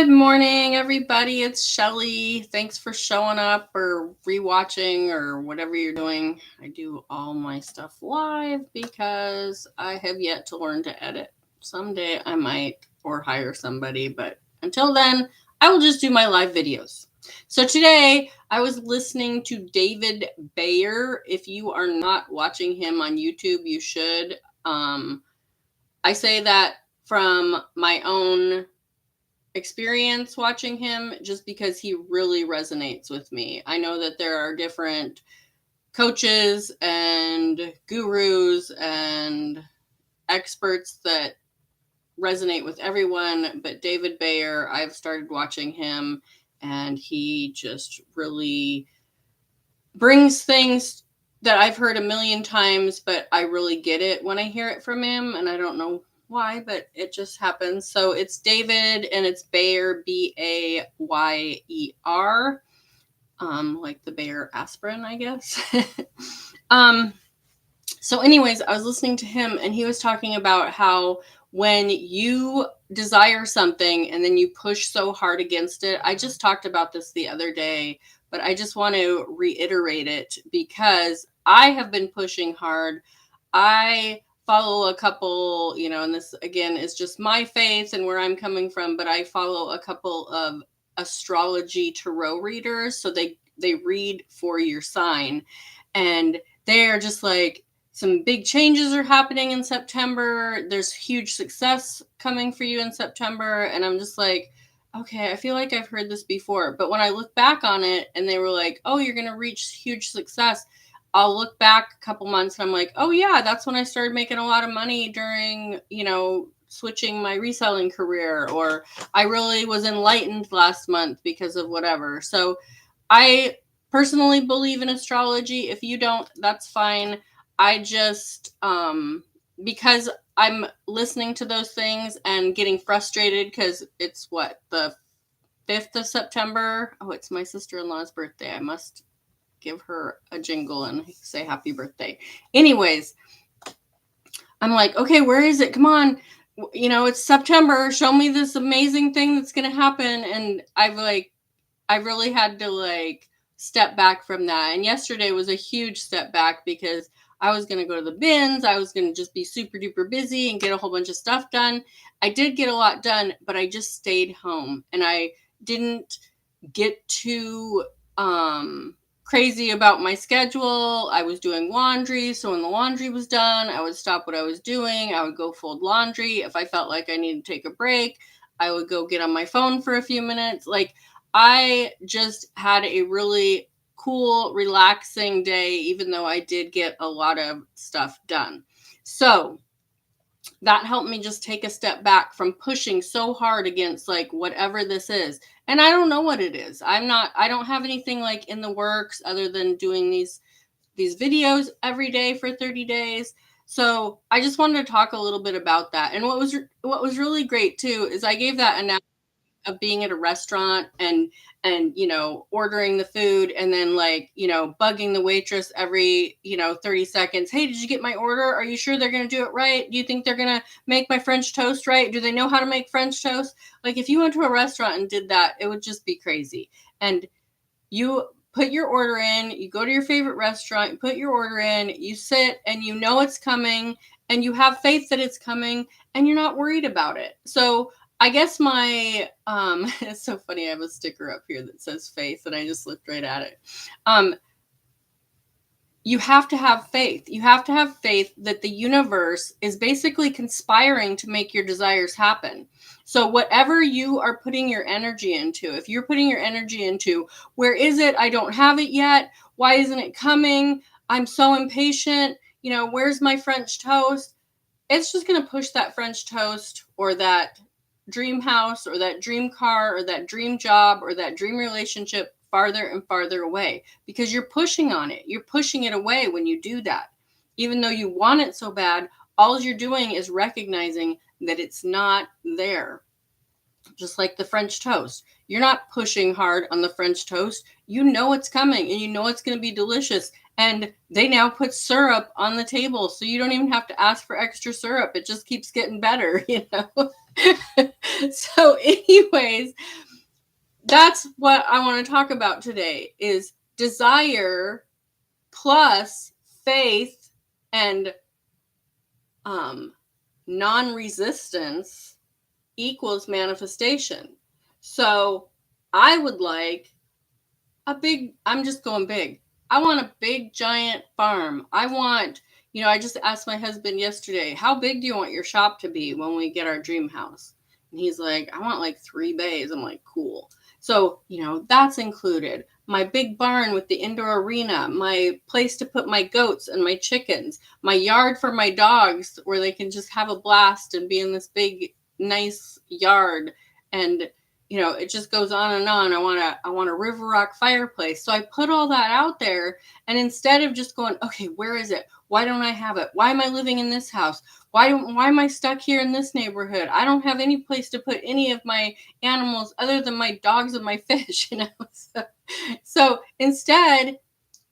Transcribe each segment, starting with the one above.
Good morning, everybody. It's Shelly. Thanks for showing up or rewatching or whatever you're doing. I do all my stuff live because I have yet to learn to edit. Someday I might or hire somebody, but until then, I will just do my live videos. So today I was listening to David Bayer. If you are not watching him on YouTube, you should. I say that from my own experience watching him just because he really resonates with me. I know that there are different coaches and gurus and experts that resonate with everyone, but David Bayer, I've started watching him and he just really brings things that I've heard a million times, but I really get it when I hear it from him, and I don't know why, but it just happens. So it's David and it's Bayer, Bayer, like the Bayer aspirin, I guess. So anyways, I was listening to him and he was talking about how when you desire something and then you push so hard against it, I just talked about this the other day, but I just want to reiterate it because I have been pushing hard. I follow a couple, and this again is just my faith and where I'm coming from, but I follow a couple of astrology tarot readers. So they read for your sign and they're just like, some big changes are happening in September. There's huge success coming for you in September. And I'm just like, okay, I feel like I've heard this before. But when I look back on it and they were like, oh, you're going to reach huge success, I'll look back a couple months and I'm like, oh, yeah, that's when I started making a lot of money during, switching my reselling career, or I really was enlightened last month because of whatever. So I personally believe in astrology. If you don't, that's fine. I just, because I'm listening to those things and getting frustrated because it's the 5th of September. Oh, it's my sister-in-law's birthday. I must give her a jingle and say happy birthday. Anyways, I'm like, okay, where is it? Come on. It's September. Show me this amazing thing that's going to happen. And I really had to step back from that. And yesterday was a huge step back because I was going to go to the bins. I was going to just be super duper busy and get a whole bunch of stuff done. I did get a lot done, but I just stayed home and I didn't get too crazy about my schedule. I was doing laundry. So when the laundry was done, I would stop what I was doing. I would go fold laundry. If I felt like I needed to take a break, I would go get on my phone for a few minutes. I just had a really cool, relaxing day, even though I did get a lot of stuff done. So that helped me just take a step back from pushing so hard against whatever this is. And I don't know what it is. I don't have anything in the works other than doing these videos every day for 30 days. So I just wanted to talk a little bit about that. And what was really great too is I gave that analogy of being at a restaurant and ordering the food and then bugging the waitress every 30 seconds. Hey, did you get my order? Are you sure they're going to do it right? Do you think they're going to make my French toast right? Do they know how to make French toast? If you went to a restaurant and did that, it would just be crazy. And you put your order in, you go to your favorite restaurant, you put your order in, you sit and you know it's coming and you have faith that it's coming and you're not worried about it. So I guess my, it's so funny. I have a sticker up here that says faith and I just looked right at it. You have to have faith. You have to have faith that the universe is basically conspiring to make your desires happen. So whatever you are putting your energy into, if you're putting your energy into, where is it? I don't have it yet. Why isn't it coming? I'm so impatient. Where's my French toast? It's just going to push that French toast or that dream house or that dream car or that dream job or that dream relationship farther and farther away because you're pushing on it. You're pushing it away when you do that. Even though you want it so bad, all you're doing is recognizing that it's not there. Just like the French toast. You're not pushing hard on the French toast. You know it's coming and you know it's going to be delicious. And they now put syrup on the table, so you don't even have to ask for extra syrup. It just keeps getting better, So anyways, that's what I want to talk about today is desire plus faith and non-resistance equals manifestation. So I would like I'm just going big. I want a big giant farm. I just asked my husband yesterday, how big do you want your shop to be when we get our dream house? And he's like, I want like 3 bays. I'm like, cool. So, that's included. My big barn with the indoor arena, my place to put my goats and my chickens, my yard for my dogs where they can just have a blast and be in this big, nice yard. And it just goes on and on. I want a River Rock fireplace. So I put all that out there, and instead of just going, okay, where is it? Why don't I have it? Why am I living in this house? Why am I stuck here in this neighborhood? I don't have any place to put any of my animals other than my dogs and my fish, So instead,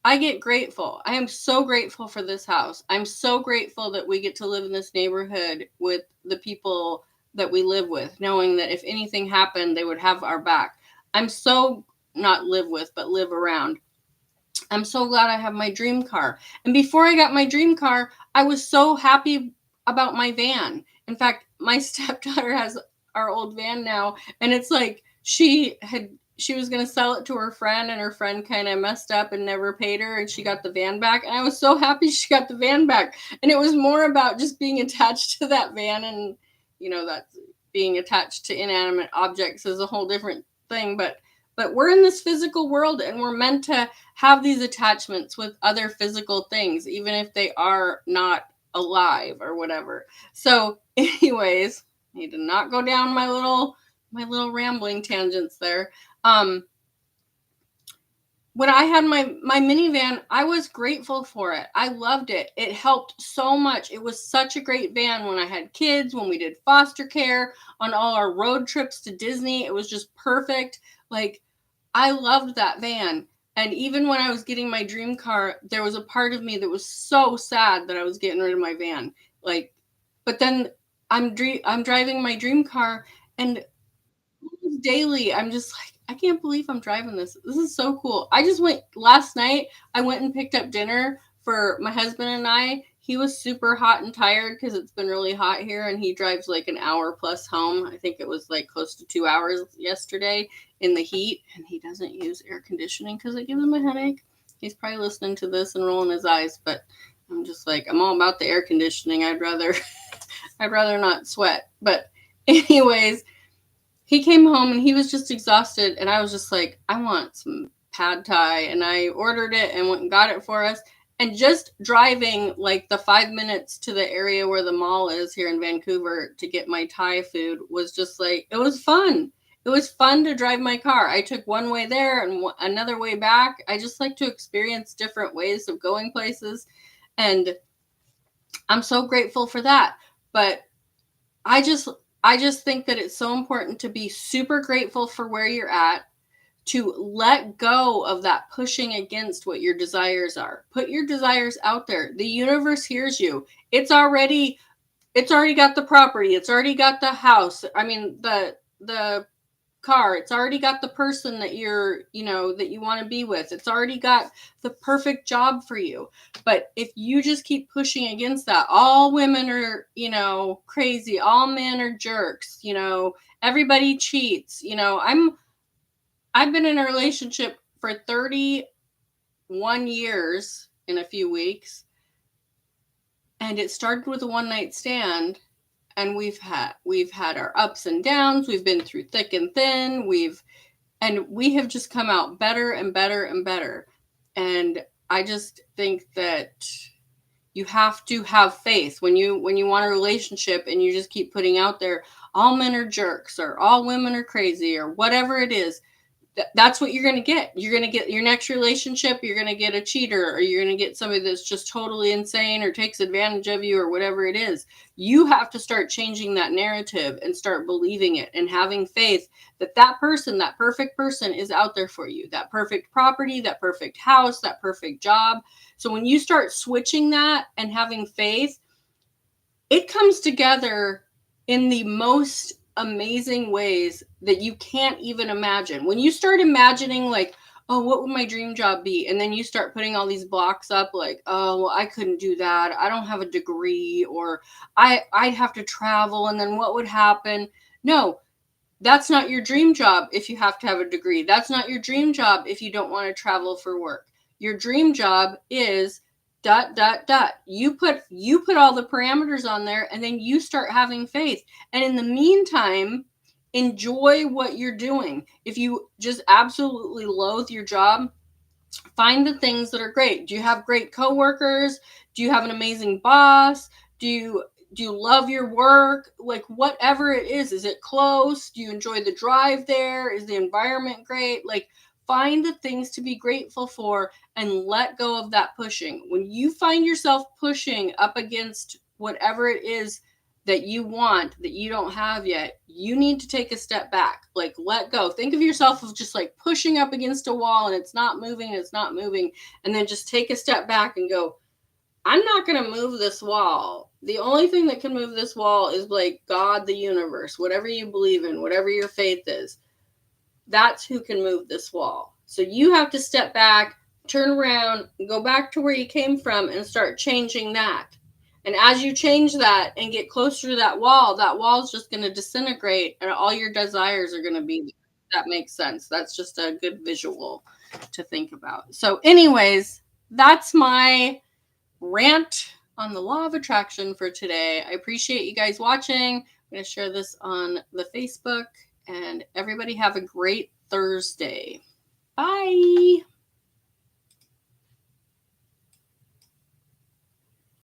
I get grateful. I am so grateful for this house. I'm so grateful that we get to live in this neighborhood with the people that we live with, knowing that if anything happened, they would have our back. I'm so not live with, but live around. I'm so glad I have my dream car. And before I got my dream car, I was so happy about my van. In fact, my stepdaughter has our old van now, and it's like she was going to sell it to her friend, and her friend kind of messed up and never paid her, and she got the van back. And I was so happy she got the van back. And it was more about just being attached to that van, and that's being attached to inanimate objects is a whole different thing, but we're in this physical world, and we're meant to have these attachments with other physical things, even if they are not alive or whatever. So anyways, I need to not go down my little rambling tangents there. When I had my minivan, I was grateful for it. I loved it. It helped so much. It was such a great van when I had kids, when we did foster care, on all our road trips to Disney. It was just perfect. Like, I loved that van. And even when I was getting my dream car, there was a part of me that was so sad that I was getting rid of my van. Like, but then I'm driving my dream car, and daily I'm just like, I can't believe I'm driving this. This is so cool. Last night I went and picked up dinner for my husband and I. He was super hot and tired because it's been really hot here, and he drives like an hour plus home. I think it was like close to 2 hours yesterday in the heat, and he doesn't use air conditioning because it gives him a headache. He's probably listening to this and rolling his eyes, but I'm just like, I'm all about the air conditioning. I'd rather not sweat. But anyways, he came home and he was just exhausted, and I was just like, I want some pad thai, and I ordered it and went and got it for us. And just driving like the 5 minutes to the area where the mall is here in Vancouver to get my Thai food was just like, it was fun. It was fun to drive my car. I took one way there and another way back. I just like to experience different ways of going places, and I'm so grateful for that. But I just think that it's so important to be super grateful for where you're at, to let go of that pushing against what your desires are. Put your desires out there. The universe hears you. It's already got the property. It's already got the house. I mean, the car. It's already got the person that that you want to be with. It's already got the perfect job for you. But if you just keep pushing against that, all women are, crazy. All men are jerks. Everybody cheats. I've been in a relationship for 31 years in a few weeks, and it started with a one-night stand. And we've had our ups and downs. We've been through thick and thin. We have just come out better and better and better. And I just think that you have to have faith when you want a relationship, and you just keep putting out there, all men are jerks, or all women are crazy, or whatever it is. That's what you're going to get. You're going to get your next relationship. You're going to get a cheater, or you're going to get somebody that's just totally insane or takes advantage of you, or whatever it is. You have to start changing that narrative and start believing it and having faith that person, that perfect person, is out there for you. That perfect property, that perfect house, that perfect job. So when you start switching that and having faith, it comes together in the most amazing ways that you can't even imagine. When you start imagining, like, oh, what would my dream job be? And then you start putting all these blocks up, like, oh, well, I couldn't do that. I don't have a degree, or I'd have to travel, and then what would happen? No, that's not your dream job if you have to have a degree. That's not your dream job if you don't want to travel for work. Your dream job is dot dot dot. You put all the parameters on there, and then you start having faith. And in the meantime, enjoy what you're doing. If you just absolutely loathe your job, find the things that are great. Do you have great coworkers? Do you have an amazing boss? Do you love your work? Like, whatever it is it close? Do you enjoy the drive there? Is the environment great? Like, find the things to be grateful for and let go of that pushing. When you find yourself pushing up against whatever it is that you want that you don't have yet, you need to take a step back. Like, let go. Think of yourself as just like pushing up against a wall, and it's not moving, and then just take a step back and go, I'm not going to move this wall. The only thing that can move this wall is like God, the universe, whatever you believe in, whatever your faith is. That's who can move this wall. So you have to step back, turn around, go back to where you came from, and start changing that. And as you change that and get closer to that wall is just going to disintegrate, and all your desires are going to be. That makes sense. That's just a good visual to think about. So anyways, that's my rant on the law of attraction for today. I appreciate you guys watching. I'm going to share this on the Facebook, and everybody have a great Thursday. Bye.